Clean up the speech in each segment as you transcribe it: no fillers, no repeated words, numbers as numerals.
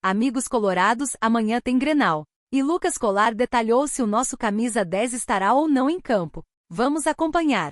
Amigos colorados, amanhã tem Grenal. E Lucas Colar detalhou se o nosso camisa 10 estará ou não em campo. Vamos acompanhar.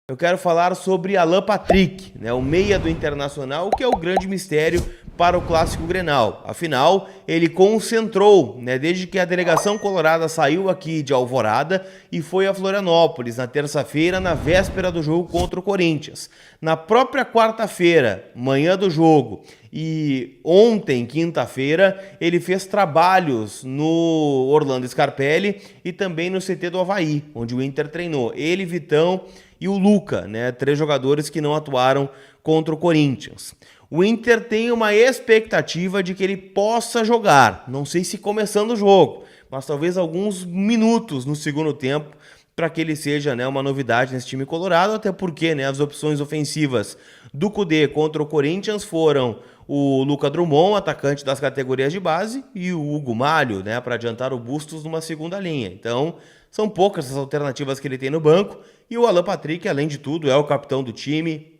Eu quero falar sobre Alan Patrick, o meia do Internacional, que é o grande mistério para o Clássico Grenal. Afinal, ele concentrou, desde que a delegação colorada saiu aqui de Alvorada e foi a Florianópolis na terça-feira, na véspera do jogo contra o Corinthians. Na própria quarta-feira, manhã do jogo, e ontem, quinta-feira, ele fez trabalhos no Orlando Scarpelli e também no CT do Avaí, onde o Inter treinou. Ele, Vitão e o Luca, 3 jogadores que não atuaram contra o Corinthians. O Inter tem uma expectativa de que ele possa jogar, não sei se começando o jogo, mas talvez alguns minutos no segundo tempo, para que ele seja uma novidade nesse time colorado, até porque as opções ofensivas do Kudê contra o Corinthians foram o Luca Drummond, atacante das categorias de base, e o Hugo Malho, para adiantar o Bustos numa segunda linha. Então, são poucas as alternativas que ele tem no banco, e o Alan Patrick, além de tudo, é o capitão do time,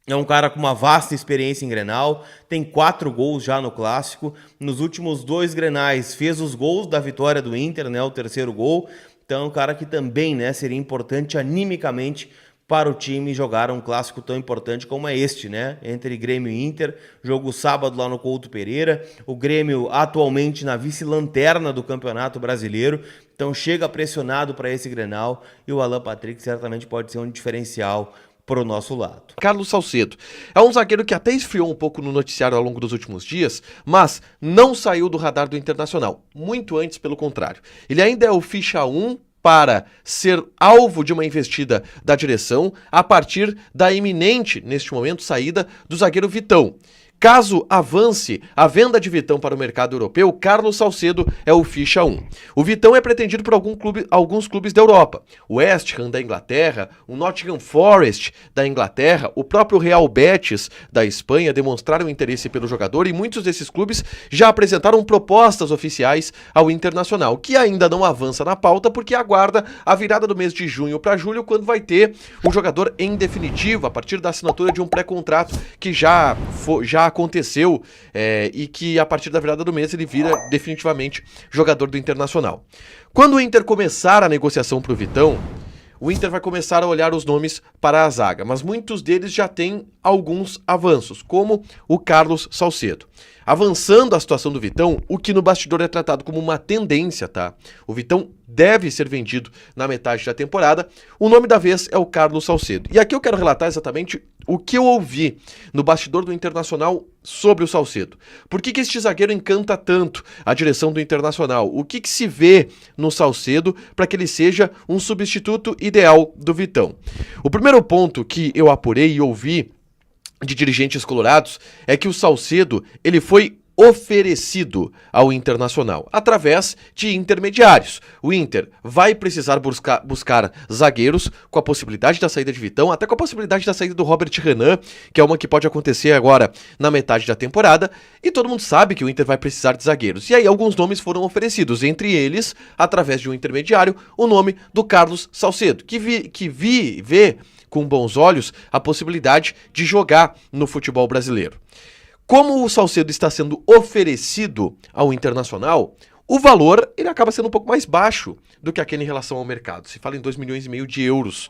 é um cara com uma vasta experiência em Grenal, tem 4 gols já no Clássico, nos últimos 2 Grenais fez os gols da vitória do Inter, o terceiro gol, então é um cara que também seria importante animicamente para o time jogar um clássico tão importante como é este, entre Grêmio e Inter, jogo sábado lá no Couto Pereira, o Grêmio atualmente na vice-lanterna do Campeonato Brasileiro, então chega pressionado para esse Grenal e o Alan Patrick certamente pode ser um diferencial para o nosso lado. Carlos Salcedo é um zagueiro que até esfriou um pouco no noticiário ao longo dos últimos dias, mas não saiu do radar do Internacional, muito antes pelo contrário. Ele ainda é o ficha 1 para ser alvo de uma investida da direção a partir da iminente, neste momento, saída do zagueiro Vitão. Caso avance a venda de Vitão para o mercado europeu, Carlos Salcedo é o ficha 1. O Vitão é pretendido por alguns clubes da Europa. O West Ham da Inglaterra, o Nottingham Forest da Inglaterra, o próprio Real Betis da Espanha demonstraram interesse pelo jogador e muitos desses clubes já apresentaram propostas oficiais ao Internacional, que ainda não avança na pauta porque aguarda a virada do mês de junho para julho, quando vai ter o jogador em definitivo, a partir da assinatura de um pré-contrato que já aconteceu e que a partir da virada do mês ele vira definitivamente jogador do Internacional. Quando o Inter começar a negociação para o Vitão, o Inter vai começar a olhar os nomes para a zaga, mas muitos deles já têm alguns avanços, como o Carlos Salcedo. Avançando a situação do Vitão, o que no bastidor é tratado como uma tendência, tá? O Vitão deve ser vendido na metade da temporada. O nome da vez é o Carlos Salcedo. E aqui eu quero relatar exatamente o que eu ouvi no bastidor do Internacional sobre o Salcedo. Por que este zagueiro encanta tanto a direção do Internacional? O que se vê no Salcedo para que ele seja um substituto ideal do Vitão? O primeiro ponto que eu apurei e ouvi de dirigentes colorados é que o Salcedo ele foi oferecido ao Internacional através de intermediários. O Inter vai precisar buscar zagueiros com a possibilidade da saída de Vitão, até com a possibilidade da saída do Robert Renan, que é uma que pode acontecer agora na metade da temporada, e todo mundo sabe que o Inter vai precisar de zagueiros. E aí alguns nomes foram oferecidos, entre eles, através de um intermediário, o nome do Carlos Salcedo, que vê com bons olhos a possibilidade de jogar no futebol brasileiro. Como o Salcedo está sendo oferecido ao Internacional, o valor ele acaba sendo um pouco mais baixo do que aquele em relação ao mercado. Se fala em 2,5 milhões de euros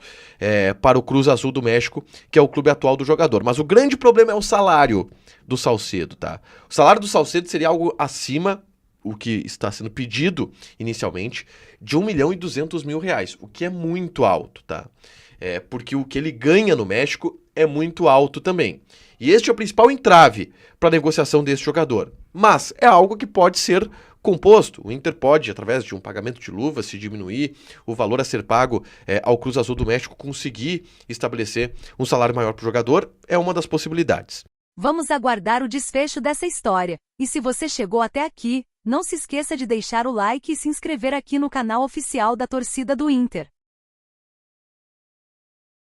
para o Cruz Azul do México, que é o clube atual do jogador. Mas o grande problema é o salário do Salcedo, tá? O salário do Salcedo seria algo acima, o que está sendo pedido inicialmente, de 1.200.000 reais, o que é muito alto, tá? Porque o que ele ganha no México é muito alto também. E este é o principal entrave para a negociação desse jogador. Mas é algo que pode ser composto. O Inter pode, através de um pagamento de luvas, se diminuir o valor a ser pago ao Cruz Azul do México, conseguir estabelecer um salário maior para o jogador, é uma das possibilidades. Vamos aguardar o desfecho dessa história. E se você chegou até aqui, não se esqueça de deixar o like e se inscrever aqui no canal oficial da torcida do Inter.